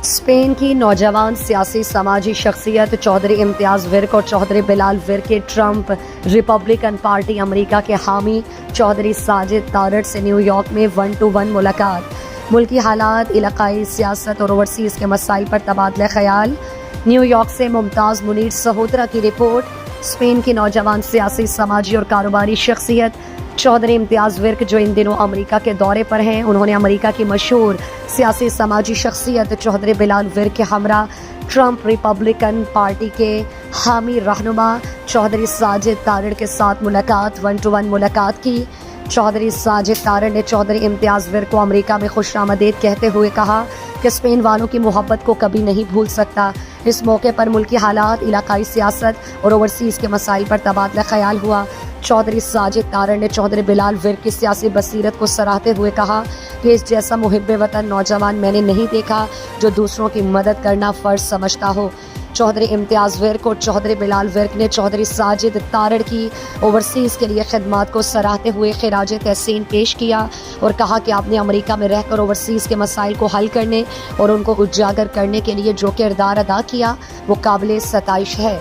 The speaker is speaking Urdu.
اسپین کی نوجوان سیاسی سماجی شخصیت چودھری امتیاز ورک اور چودھری بلال ورک کے ٹرمپ ریپبلکن پارٹی امریکہ کے حامی چودھری ساجد تارڑ سے نیو یارک میں 1-to-1 ملاقات۔ ملکی حالات، علاقائی سیاست اور اوورسیز کے مسائل پر تبادلہ خیال۔ نیو یارک سے ممتاز منیر سہوترا کی رپورٹ۔ اسپین کی نوجوان سیاسی سماجی اور کاروباری شخصیت چودھری امتیاز ورک جو ان دنوں امریکہ کے دورے پر ہیں، انہوں نے امریکہ کی مشہور سیاسی سماجی شخصیت چودھری بلال ورک کے ہمراہ ٹرمپ ریپبلکن پارٹی کے حامی رہنما چودھری ساجد تارڑ کے ساتھ ملاقات 1-to-1 ملاقات کی۔ چودھری ساجد تارڑ نے چودھری امتیاز ورک کو امریکہ میں خوش آمدید کہتے ہوئے کہا کہ اسپین والوں کی محبت کو کبھی نہیں بھول سکتا۔ اس موقع پر ملکی حالات، علاقائی سیاست اور اوورسیز کے مسائل پر تبادلہ خیال ہوا۔ چودھری ساجد تارڑ نے چودھری بلال ورک کی سیاسی بصیرت کو سراہتے ہوئے کہا کہ اس جیسا محب وطن نوجوان میں نے نہیں دیکھا جو دوسروں کی مدد کرنا فرض سمجھتا ہو۔ چودھری امتیاز ورک اور چودھری بلال ورک نے چودھری ساجد تارڑ کی اوورسیز کے لیے خدمات کو سراہتے ہوئے خراج تحسین پیش کیا اور کہا کہ آپ نے امریکہ میں رہ کر اوورسیز کے مسائل کو حل کرنے اور ان کو اجاگر کرنے کے لیے جو کردار ادا کیا وہ قابل ستائش ہے۔